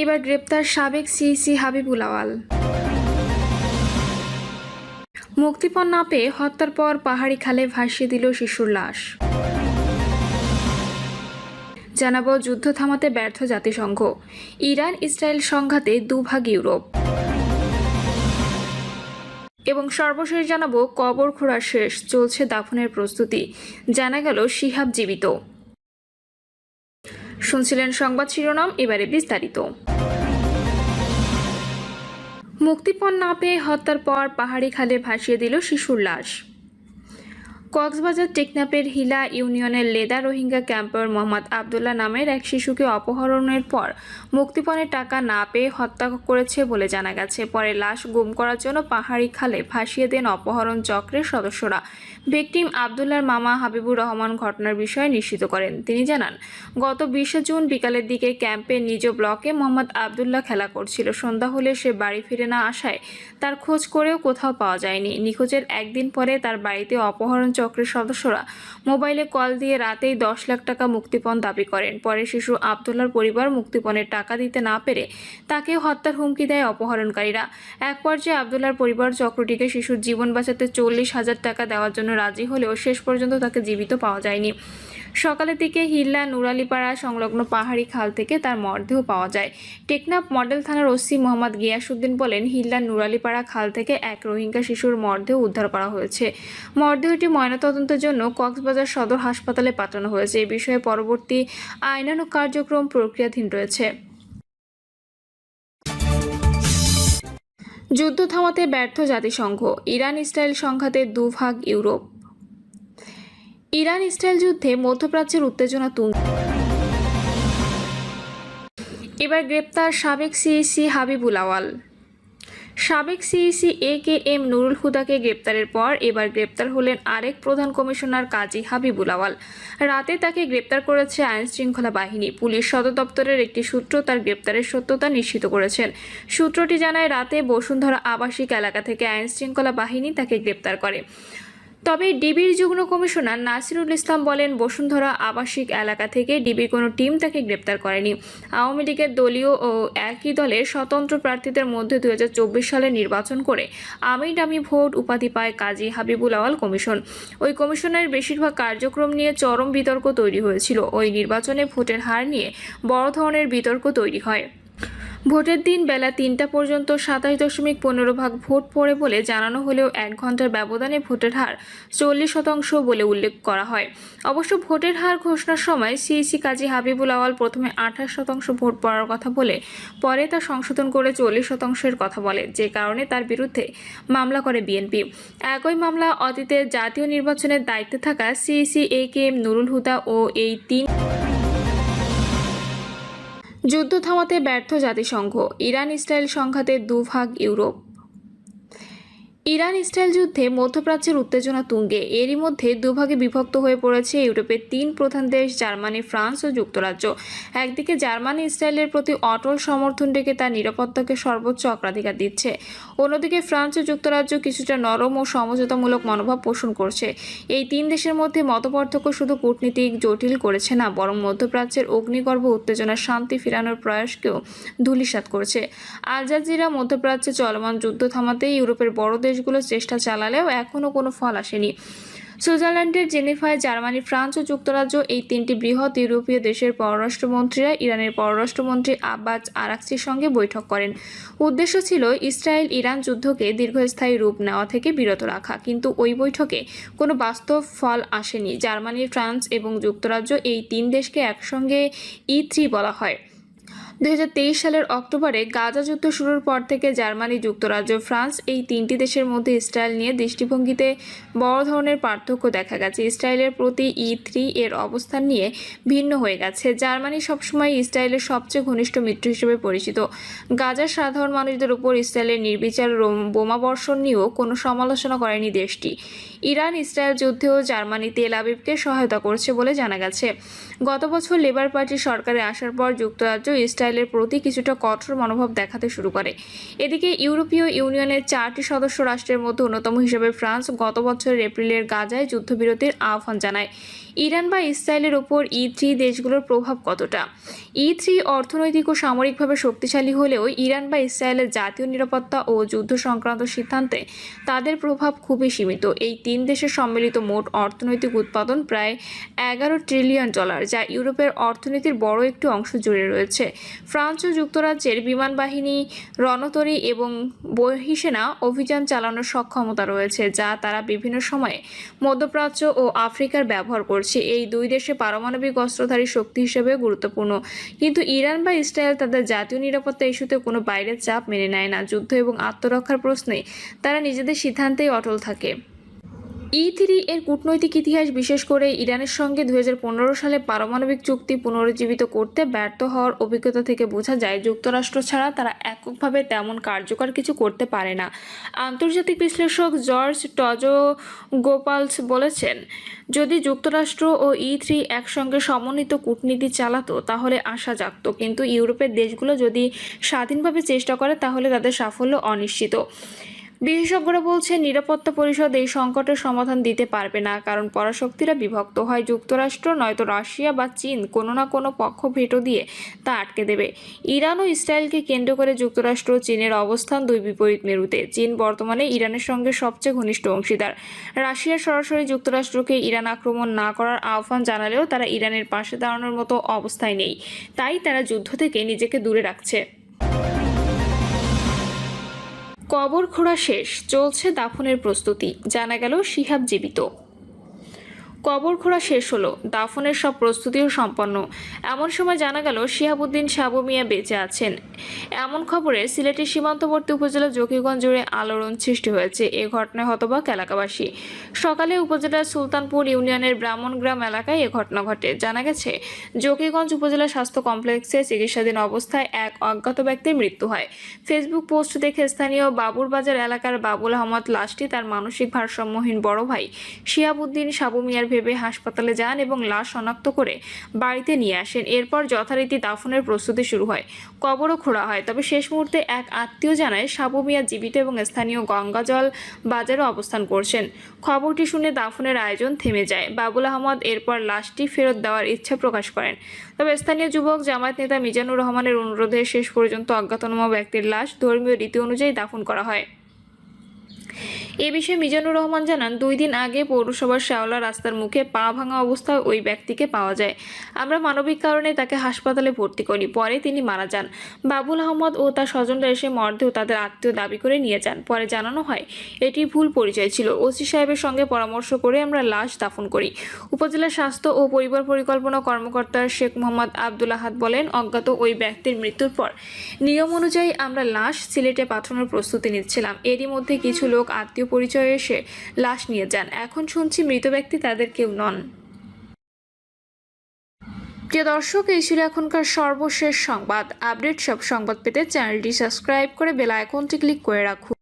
এবার গ্রেপ্তার সাবেক সিইসি হাবিবুল আওয়াল। মুক্তিপণ না পেয়ে হত্যার পর পাহাড়ি খালে ভাসিয়ে দিল শিশুর লাশ। জানাবো যুদ্ধ থামাতে ব্যর্থ জাতিসংঘ, ইরান ইসরায়েল সংঘাতে দুভাগ ইউরোপ, এবং সর্বশেষ জানাবো কবর খোঁড়া শেষ, চলছে দাফনের প্রস্তুতি, জানা গেল শিহাব জীবিত। শুনছিলেন সংবাদ শিরোনাম, এবারে বিস্তারিত। মুক্তিপণ না পেয়ে হত্যার পর পাহাড়ি খালে ভাসিয়ে দিল শিশুর লাশ। কক্সবাজার টেকনাফের হিলা ইউনিয়নের লেদা রোহিঙ্গা ক্যাম্পের মোহাম্মদ আবদুল্লাহ নামের এক শিশুকে অপহরণের পর মুক্তিপণের টাকা না পেয়ে হত্যা করেছে বলে জানা গেছে। পরে লাশ গুম করার জন্য পাহাড়ি খালে ভাসিয়ে দেন অপহরণ চক্রের সদস্যরা। ভিকটিম আবদুল্লাহর মামা হাবিবুর রহমান ঘটনার বিষয়ে নিশ্চিত করেন। তিনি জানান, গত 20 জুন বিকালের দিকে ক্যাম্পের নিজ ব্লকে মোহাম্মদ আবদুল্লাহ খেলা করছিল। সন্ধ্যা হলে সে বাড়ি ফিরে না আসায় তার খোঁজ করেও কোথাও পাওয়া যায়নি। নিখোঁজের একদিন পরে তার বাড়িতে অপহরণ চক্রের সদস্যরা মোবাইলে কল দিয়ে রাতেই 10 লাখ টাকা মুক্তিপণ দাবি করেন। পরে শিশু আবদুল্লাহর পরিবার মুক্তিপণের টাকা দিতে না পেরে তাকে হত্যার হুমকি দেয় অপহরণকারীরা। এক পর্যায়ে আবদুল্লাহর পরিবার চক্রটিকে শিশুর জীবন বাঁচাতে 40,000 টাকা দেওয়ার জন্য রাজি হলেও শেষ পর্যন্ত তাকে জীবিত পাওয়া যায়নি। সকালের দিকে হিল্লা নুরালিপাড়া সংলগ্ন পাহাড়ি খাল থেকে তার মরদেহ পাওয়া যায়। টেকনাফ মডেল থানার ওসি মোহাম্মদ গিয়াসউদ্দিন বলেন, হিল্লা নুরালিপাড়া খাল থেকে এক রোহিঙ্গা শিশুর মরদেহ উদ্ধার করা হয়েছে। মরদেহটি ময়নাতদন্তের জন্য কক্সবাজার সদর হাসপাতালে পাঠানো হয়েছে। এ বিষয়ে পরবর্তী আইনানুগ কার্যক্রম প্রক্রিয়াধীন রয়েছে। যুদ্ধ থামাতে ব্যর্থ জাতিসংঘ, ইরান ইসরায়েল সংঘাতে দুভাগ ইউরোপ। ইরান ইসরায়েল যুদ্ধে মধ্যপ্রাচ্যের উত্তেজনা তুঙ্গে। এবার গ্রেপ্তার সাবেক সিইসি হাবিবুল আওয়াল। সাবেক সিইসি AKM নুরুল হুদাকে গ্রেপ্তারের পর এবার গ্রেপ্তার হলেন আরেক প্রধান কমিশনার কাজী হাবিবুল আওয়াল। রাতে তাকে গ্রেপ্তার করেছে আইনশৃঙ্খলা বাহিনী। পুলিশ সদর দপ্তরের একটি সূত্র তার গ্রেপ্তারের সত্যতা নিশ্চিত করেছেন। সূত্রটি জানায়, রাতে বসুন্ধরা আবাসিক এলাকা থেকে আইনশৃঙ্খলা বাহিনী তাকে গ্রেপ্তার করে। তবে ডিবির যুগ্ম কমিশনার নাসিরুল ইসলাম বলেন, বসুন্ধরা আবাসিক এলাকা থেকে ডিবির কোনো টিম তাকে গ্রেপ্তার করেনি। আওয়ামী লীগের দলীয় ও একই দলের স্বতন্ত্র প্রার্থীদের মধ্যে 2024 সালে নির্বাচন করে আমি ডামি ভোট উপাধি পায় কাজী হাবিবুল আওয়াল কমিশন। ওই কমিশনের বেশিরভাগ কার্যক্রম নিয়ে চরম বিতর্ক তৈরি হয়েছিল। ওই নির্বাচনে ভোটের হার নিয়ে বড় ধরনের বিতর্ক তৈরি হয়। ভোটের দিন বেলা 3টা পর্যন্ত 27.15% ভোট পড়ে বলে জানানো হলেও 1 ঘন্টার ব্যবধানে ভোটের হার 40% বলে উল্লেখ করা হয়। অবশ্য ভোটের হার ঘোষণার সময় সিইসি কাজী হাবিবুল আওয়াল প্রথমে 28% ভোট পড়ার কথা বলে পরে তা সংশোধন করে 40%-এর কথা বলে, যে কারণে তার বিরুদ্ধে মামলা করে বিএনপি। একই মামলা অতীতে জাতীয় নির্বাচনের দায়িত্বে থাকা সিইসি AKM নুরুল হুদা ও এই 3। যুদ্ধ থামাতে ব্যর্থ জাতিসংঘ, ইরান ইসরায়েল সংঘাতে দুভাগ ইউরোপ। ইরান ইসরায়েল যুদ্ধে মধ্যপ্রাচ্যের উত্তেজনা তুঙ্গে। এরই মধ্যে দুভাগে বিভক্ত হয়ে পড়েছে ইউরোপের 3 প্রধান দেশ, জার্মানি, ফ্রান্স ও যুক্তরাজ্য। একদিকে জার্মানি ইসরায়েলের প্রতি অটল সমর্থন রেখে তার নিরাপত্তাকে সর্বোচ্চ অগ্রাধিকার দিচ্ছে। অন্যদিকে ফ্রান্স ও যুক্তরাজ্য কিছুটা নরম ও সমঝোতামূলক মনোভাব পোষণ করছে। এই 3 দেশের মধ্যে মতপার্থক্য শুধু কূটনীতিক জটিল করেছে না, বরং মধ্যপ্রাচ্যের অগ্নিগর্ভ উত্তেজনার শান্তি ফিরানোর প্রয়াসকেও ধূলিসাৎ করছে। আল জাজিরা মধ্যপ্রাচ্যে চলমান যুদ্ধ থামাতে ইউরোপের বড় দেশগুলো চেষ্টা চালালেও এখনও কোনো ফল আসেনি। সুইজারল্যান্ডের জেনেভায় জার্মানি, ফ্রান্স ও যুক্তরাজ্য এই 3টি বৃহৎ ইউরোপীয় দেশের পররাষ্ট্রমন্ত্রীরা ইরানের পররাষ্ট্রমন্ত্রী আব্বাস আরাকচির সঙ্গে বৈঠক করেন। উদ্দেশ্য ছিল ইসরায়েল ইরান যুদ্ধকে দীর্ঘস্থায়ী রূপ নেওয়া থেকে বিরত রাখা, কিন্তু ওই বৈঠকে কোনো বাস্তব ফল আসেনি। জার্মানি, ফ্রান্স এবং যুক্তরাজ্য এই 3 দেশকে একসঙ্গে E3 বলা হয়। 2023 সালের অক্টোবরে গাজা যুদ্ধ শুরুর পর থেকে জার্মানি, যুক্তরাজ্য, ফ্রান্স এই 3টি দেশের মধ্যে ইসরায়েল নিয়ে দৃষ্টিভঙ্গিতে বড় ধরনের পার্থক্য দেখা গেছে। ইসরায়েলের প্রতি E3 এর অবস্থান নিয়ে ভিন্ন হয়ে গেছে। জার্মানি সবসময় ইসরায়েলের সবচেয়ে ঘনিষ্ঠ মিত্র হিসেবে পরিচিত। গাজার সাধারণ মানুষদের উপর ইসরায়েলের নির্বিচার বোমাবর্ষণ নিয়েও কোনো সমালোচনা করেনি দেশটি। ইরান ইসরায়েল যুদ্ধেও জার্মানি তেল আবিবকে সহায়তা করছে বলে জানা গেছে। গত বছর লেবার পার্টির সরকারে আসার পর যুক্তরাজ্য ইসরায়েলের প্রতি কিছুটা কঠোর মনোভাব দেখাতে শুরু করে। এদিকে ইউরোপীয় ইউনিয়নের 4টি সদস্য রাষ্ট্রের মধ্যে অন্যতম হিসেবে ফ্রান্স গত বছরের এপ্রিলের গাজায় যুদ্ধবিরতির আহ্বান জানায়। ইরান বা ইসরায়েলের ওপর E3 দেশগুলোর প্রভাব কতটা? E3 অর্থনৈতিক ও সামরিকভাবে শক্তিশালী হলেও ইরান বা ইসরায়েলের জাতীয় নিরাপত্তা ও যুদ্ধ সংক্রান্ত সিদ্ধান্তে তাদের প্রভাব খুবই সীমিত। এই তিন দেশের সম্মিলিত মোট অর্থনৈতিক উৎপাদন প্রায় $11 ট্রিলিয়ন, যা ইউরোপের অর্থনীতির বড় একটি অংশ জুড়ে রয়েছে। ফ্রান্স ও যুক্তরাজ্যের বিমান বাহিনী, রণতরী এবং বহিঃসেনা অভিযান চালানোর সক্ষমতা রয়েছে, যা তারা বিভিন্ন সময়ে মধ্যপ্রাচ্য ও আফ্রিকার ব্যবহার করছে। এই দুই দেশে পারমাণবিক অস্ত্রধারী শক্তি হিসেবে গুরুত্বপূর্ণ, কিন্তু ইরান বা ইসরায়েল তাদের জাতীয় নিরাপত্তা ইস্যুতে কোনো বাইরের চাপ মেনে নেয় না। যুদ্ধ এবং আত্মরক্ষার প্রশ্নে তারা নিজেদের সিদ্ধান্তেই অটল থাকে। E3 এর কূটনৈতিক ইতিহাস, বিশেষ করে ইরানের সঙ্গে 2015 সালে পারমাণবিক চুক্তি পুনরুজ্জীবিত করতে ব্যর্থ হওয়ার অভিজ্ঞতা থেকে বোঝা যায় যুক্তরাষ্ট্র ছাড়া তারা এককভাবে তেমন কার্যকর কিছু করতে পারে না। আন্তর্জাতিক বিশ্লেষক জর্জ টজোগোপালস বলেছেন, যদি যুক্তরাষ্ট্র ও E3 একসঙ্গে সমন্বিত কূটনীতি চালাতো তাহলে আশা জাগত, কিন্তু ইউরোপের দেশগুলো যদি স্বাধীনভাবে চেষ্টা করে তাহলে তাদের সাফল্য অনিশ্চিত। বিশেষজ্ঞরা বলছেন, নিরাপত্তা পরিষদ এই সংকটের সমাধান দিতে পারবে না, কারণ পরাশক্তিরা বিভক্ত। হয় যুক্তরাষ্ট্র, নয়তো রাশিয়া বা চীন কোনো না কোনো পক্ষ ভেটো দিয়ে তা আটকে দেবে। ইরান ও ইসরায়েলকে কেন্দ্র করে যুক্তরাষ্ট্র ও চীনের অবস্থান দুই বিপরীত মেরুতে। চীন বর্তমানে ইরানের সঙ্গে সবচেয়ে ঘনিষ্ঠ অংশীদার। রাশিয়া সরাসরি যুক্তরাষ্ট্রকে ইরান আক্রমণ না করার আহ্বান জানালেও তারা ইরানের পাশে দাঁড়ানোর মতো অবস্থায় নেই, তাই তারা যুদ্ধ থেকে নিজেকে দূরে রাখছে। কবর খোঁড়া শেষ, চলছে দাফনের প্রস্তুতি, জানা গেল শিহাব জীবিত। কবর খোঁড়া শেষ হলো, দাফনের সব প্রস্তুতিও সম্পন্ন। এমন সময় জানা গেল শিহাবুদ্দিন সাবু মিয়া বেঁচে আছেন। এমন খবরে সিলেটের সীমান্তবর্তী উপজেলা জকিগঞ্জ জুড়ে আলোড়ন সৃষ্টি হয়েছে। এ ঘটনায় হতবাক এলাকাবাসী। সকালে উপজেলার সুলতানপুর ইউনিয়নের ব্রাহ্মণগ্রাম এলাকায় এ ঘটনা ঘটে। জানা গেছে, জকিগঞ্জ উপজেলা স্বাস্থ্য কমপ্লেক্সে চিকিৎসাধীন অবস্থায় এক অজ্ঞাত ব্যক্তির মৃত্যু হয়। ফেসবুক পোস্ট দেখে স্থানীয় বাবুরবাজার এলাকার বাবুল আহমদ লাশটি তার মানসিক ভারসাম্যহীন বড় ভাই শিহাবুদ্দিন সাবু মিয়ার ভেবে হাসপাতালে যান এবং লাশ শনাক্ত করে বাড়িতে নিয়ে আসেন। এরপর যথারীতি দাফনের প্রস্তুতি শুরু হয়, কবরও খোঁড়া হয়। তবে শেষ মুহূর্তে এক আত্মীয় জানায় সাবু মিয়া জীবিত এবং স্থানীয় গঙ্গাজল বাজারে অবস্থান করছেন। খবরটি শুনে দাফনের আয়োজন থেমে যায়। বাবুল আহমদ এরপর লাশটি ফেরত দেওয়ার ইচ্ছা প্রকাশ করেন। তবে স্থানীয় যুবক জামায়াত নেতা মিজানুর রহমানের অনুরোধে শেষ পর্যন্ত অজ্ঞাতনামা ব্যক্তির লাশ ধর্মীয় রীতি অনুযায়ী দাফন করা হয়। এ বিষয়ে মিজানুর রহমান জানান, 2 দিন আগে পৌরসভার শেওলা রাস্তার মুখে পা ভাঙা অবস্থায় ওই ব্যক্তিকে পাওয়া যায়। আমরা মানবিক কারণে তাকে হাসপাতালে ভর্তি করি, পরে তিনি মারা যান। বাবুল আহমদ ও তার স্বজনরা এসে মরদেহ তাদের আত্মীয় দাবি করে নিয়ে যান। পরে জানানো হয় এটি ভুল পরিচয় ছিল। ওসি সাহেবের সঙ্গে পরামর্শ করে আমরা লাশ দাফন করি। উপজেলা স্বাস্থ্য ও পরিবার পরিকল্পনা কর্মকর্তা শেখ মোহাম্মদ আব্দুল আহাদ বলেন, অজ্ঞাত ওই ব্যক্তির মৃত্যুর পর নিয়ম অনুযায়ী আমরা লাশ সিলেটে পাঠানোর প্রস্তুতি নিচ্ছিলাম। এরই মধ্যে কিছু লোক আত্মীয় পরিচয়ে এসে লাশ নিয়ে যান। এখন শুনছি মৃত ব্যক্তি তাদের কেউ নন। প্রিয় দর্শক, এই ছিল এখনকার সর্বশেষ সংবাদ। আপডেট সব সংবাদ পেতে চ্যানেলটি সাবস্ক্রাইব করে বেল আইকনটি ক্লিক করে রাখুন।